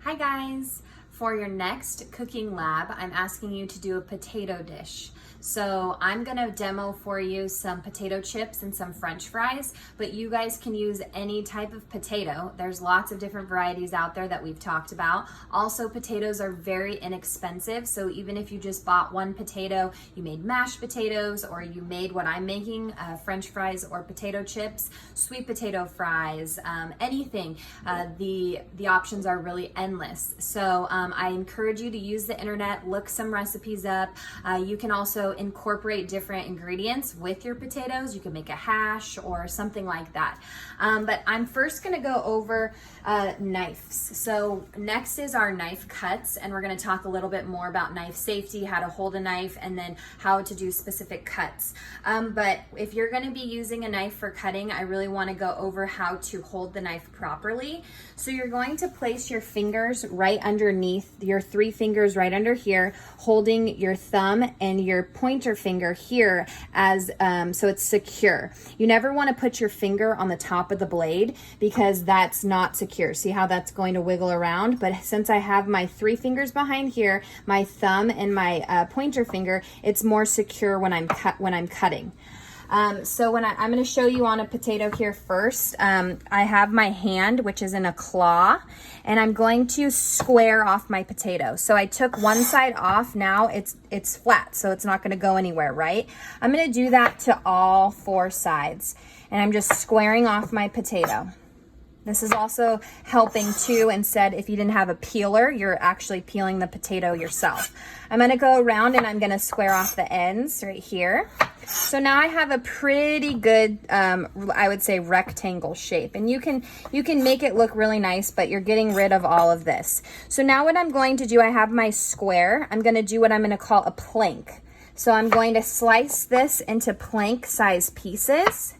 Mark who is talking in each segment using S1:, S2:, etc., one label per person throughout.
S1: Hi guys! For your next cooking lab, I'm asking you to do a potato dish. So I'm gonna demo for you some potato chips and some French fries, but you guys can use any type of potato. There's lots of different varieties out there that we've talked about. Also, potatoes are very inexpensive, so even if you just bought one potato, you made mashed potatoes, or you made what I'm making, French fries or potato chips, sweet potato fries, anything. The options are really endless. So I encourage you to use the internet, look some recipes up. You can also incorporate different ingredients with your potatoes. You can make a hash or something like that. But I'm first gonna go over knives. So next is our knife cuts, and we're gonna talk a little bit more about knife safety, how to hold a knife, and then how to do specific cuts. But if you're gonna be using a knife for cutting, I really wanna go over how to hold the knife properly. So you're going to place your fingers right underneath, your three fingers right under here, holding your thumb and your pointer finger here as so it's secure. You never want to put your finger on the top of the blade because that's not secure. See how that's going to wiggle around? But since I have my three fingers behind here, my thumb and my pointer finger, it's more secure when I'm cutting. So when I'm going to show you on a potato here first, I have my hand, which is in a claw, and I'm going to square off my potato. So I took one side off. Now it's flat, so it's not going to go anywhere, right? I'm going to do that to all four sides, and I'm just squaring off my potato. This is also helping too. Instead, if you didn't have a peeler, you're actually peeling the potato yourself. I'm going to go around and I'm going to square off the ends right here. So now I have a pretty good, I would say, rectangle shape, and you can make it look really nice, but you're getting rid of all of this. So now what I'm going to do, I have my square. I'm going to do what I'm going to call a plank. So I'm going to slice this into plank size pieces.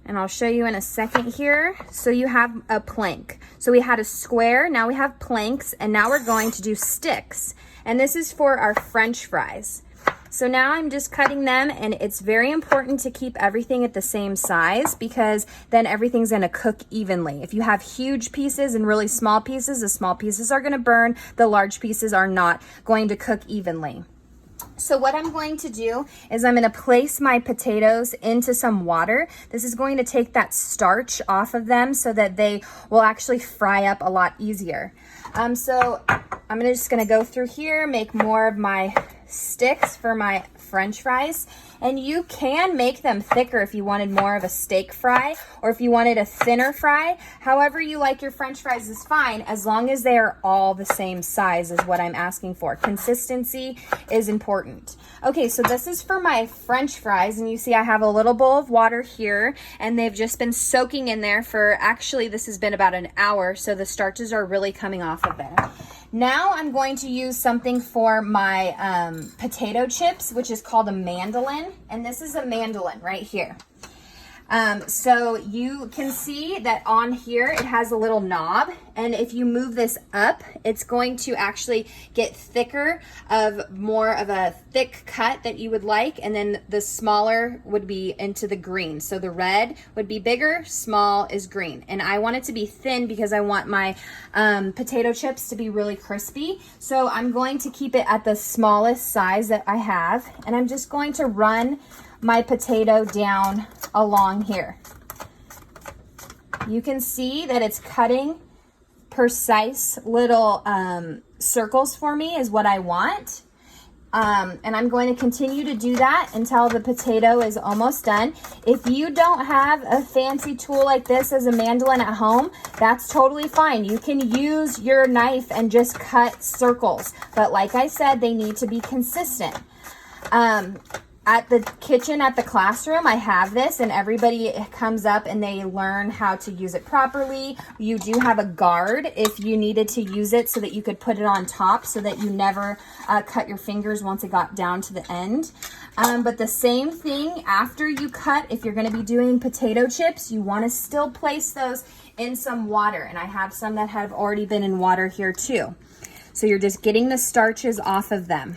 S1: And I'll show you in a second here. So you have a plank. So we had a square, now we have planks, and now we're going to do sticks. And this is for our French fries. So now I'm just cutting them, and it's very important to keep everything at the same size because then everything's gonna cook evenly. If you have huge pieces and really small pieces, the small pieces are gonna burn, the large pieces are not going to cook evenly. So what I'm going to do is I'm going to place my potatoes into some water. This is going to take that starch off of them so that they will actually fry up a lot easier. So I'm just going to go through here, make more of my sticks for my French fries. And you can make them thicker if you wanted more of a steak fry or if you wanted a thinner fry. However you like your French fries is fine, as long as they are all the same size is what I'm asking for. Consistency is important. Okay, so this is for my French fries, and you see I have a little bowl of water here, and they've just been soaking in there for, actually this has been about an hour, so the starches are really coming off of there. Now I'm going to use something for my potato chips, which is called a mandolin. And this is a mandolin right here. So you can see that on here it has a little knob, and if you move this up, it's going to actually get thicker, of more of a thick cut that you would like, and then the smaller would be into the green. So the red would be bigger, small is green, and I want it to be thin because I want my potato chips to be really crispy. So I'm going to keep it at the smallest size that I have, and I'm just going to run my potato down along here. You can see that it's cutting precise little circles for me is what I want. And I'm going to continue to do that until the potato is almost done. If you don't have a fancy tool like this as a mandolin at home, that's totally fine. You can use your knife and just cut circles. But like I said, they need to be consistent. At the kitchen, at the classroom, I have this, and everybody comes up and they learn how to use it properly. You do have a guard if you needed to use it so that you could put it on top so that you never cut your fingers once it got down to the end. But the same thing after you cut, if you're going to be doing potato chips, you want to still place those in some water. And I have some that have already been in water here too. So you're just getting the starches off of them.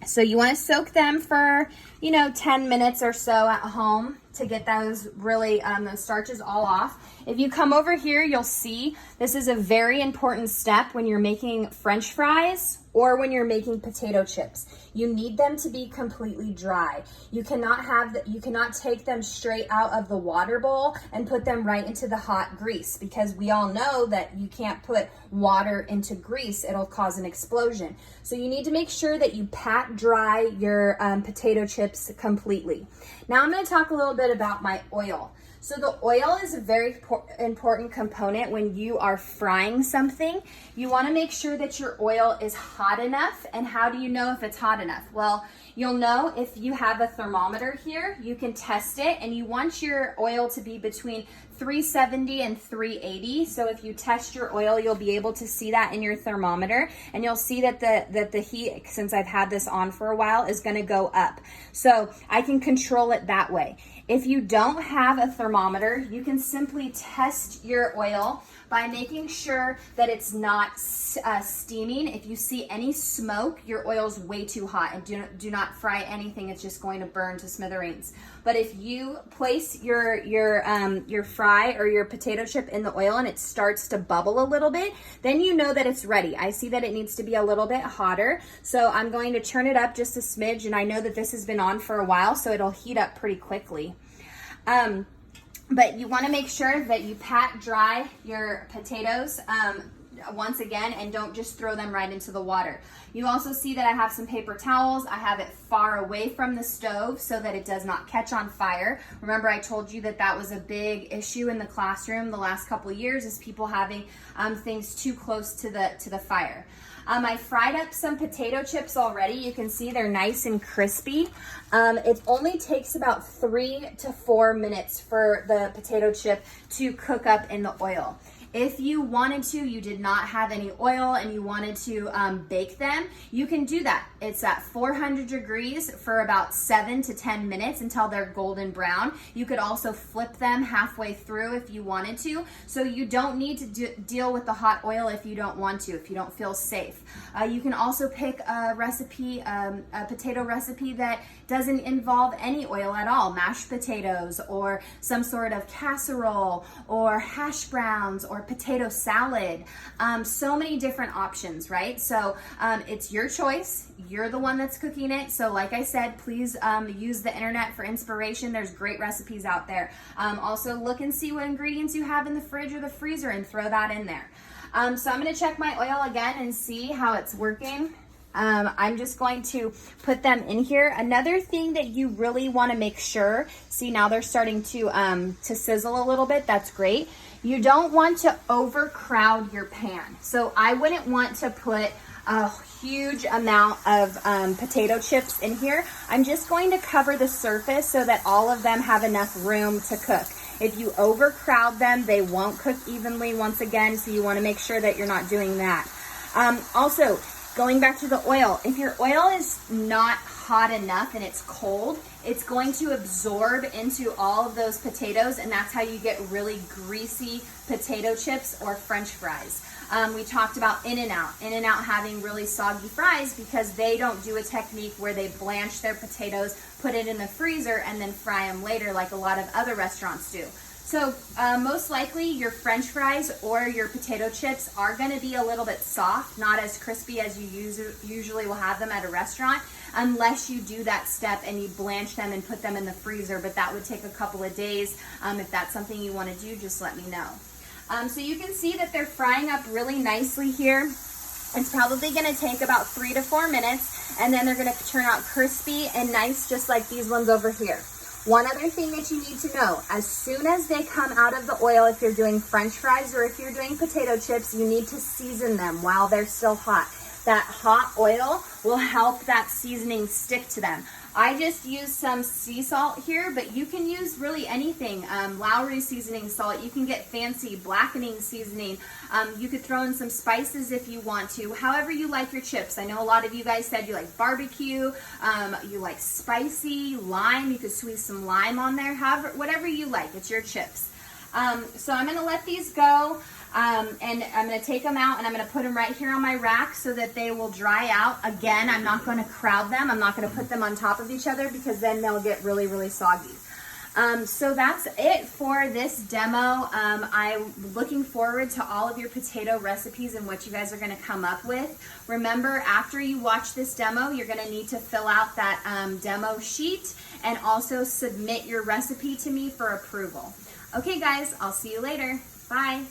S1: So you want to soak them for, 10 minutes or so at home to get those really, those starches all off. If you come over here, you'll see This is a very important step when you're making French fries or when you're making potato chips. You need them to be completely dry. You cannot take them straight out of the water bowl and put them right into the hot grease, because we all know that you can't put water into grease. It'll cause an explosion. So you need to make sure that you pat dry your potato chips completely. Now I'm going to talk a little bit about my oil. So the oil is a very important component when you are frying something. You want to make sure that your oil is hot enough. And how do you know if it's hot enough? Well, you'll know if you have a thermometer here, you can test it, and you want your oil to be between 370 and 380. So if you test your oil, you'll be able to see that in your thermometer, and you'll see that the heat, since I've had this on for a while, is going to go up. So I can control it that way. If you don't have a thermometer, you can simply test your oil by making sure that it's not steaming. If you see any smoke, your oil's way too hot, and do not fry anything. It's just going to burn to smithereens. But if you place your fry or your potato chip in the oil and it starts to bubble a little bit, then you know that it's ready. I see that it needs to be a little bit hotter, so I'm going to turn it up just a smidge, and I know that this has been on for a while, so it'll heat up pretty quickly. But you want to make sure that you pat dry your potatoes once again, and don't just throw them right into the water. You also see that I have some paper towels. I have it far away from the stove so that it does not catch on fire. Remember, I told you that that was a big issue in the classroom the last couple of years, is people having things too close to the fire. I fried up some potato chips already. You can see they're nice and crispy. It only takes about 3 to 4 minutes for the potato chip to cook up in the oil. If you wanted to, you did not have any oil and you wanted to bake them, you can do that. It's at 400 degrees for about 7 to 10 minutes until they're golden brown. You could also flip them halfway through if you wanted to. So you don't need to deal with the hot oil if you don't want to, if you don't feel safe. You can also pick a recipe, a potato recipe that doesn't involve any oil at all, mashed potatoes or some sort of casserole or hash browns or potato salad. So many different options, right? So it's your choice. You're the one that's cooking it. So like I said, please use the internet for inspiration. There's great recipes out there. Also look and see what ingredients you have in the fridge or the freezer and throw that in there. So I'm gonna check my oil again and see how it's working. I'm just going to put them in here. Another thing that you really want to make sure, see now they're starting to sizzle a little bit. That's great. You don't want to overcrowd your pan. So I wouldn't want to put a huge amount of potato chips in here. I'm just going to cover the surface so that all of them have enough room to cook. If you overcrowd them, they won't cook evenly once again, so you want to make sure that you're not doing that. Also, going back to the oil, if your oil is not hot enough and it's cold, it's going to absorb into all of those potatoes, and that's how you get really greasy potato chips or French fries. We talked about In-N-Out. In-N-Out having really soggy fries because they don't do a technique where they blanch their potatoes, put it in the freezer, and then fry them later like a lot of other restaurants do. So most likely your French fries or your potato chips are going to be a little bit soft, not as crispy as you usually will have them at a restaurant, unless you do that step and you blanch them and put them in the freezer, but that would take a couple of days. If that's something you want to do, just let me know. So you can see that they're frying up really nicely here. It's probably going to take about 3 to 4 minutes, and then they're going to turn out crispy and nice, just like these ones over here. One other thing that you need to know, as soon as they come out of the oil, if you're doing French fries or if you're doing potato chips, you need to season them while they're still hot. That hot oil will help that seasoning stick to them. I just use some sea salt here, but you can use really anything. Lowry seasoning salt, you can get fancy blackening seasoning. You could throw in some spices if you want to, however you like your chips. I know a lot of you guys said you like barbecue, you like spicy, lime, you could squeeze some lime on there, however, whatever you like, it's your chips. So I'm gonna let these go. And I'm going to take them out and I'm going to put them right here on my rack so that they will dry out. Again, I'm not going to crowd them. I'm not going to put them on top of each other because then they'll get really, really soggy. So that's it for this demo. I'm looking forward to all of your potato recipes and what you guys are gonna come up with. Remember, after you watch this demo, you're gonna need to fill out that demo sheet and also submit your recipe to me for approval. Okay guys, I'll see you later. Bye.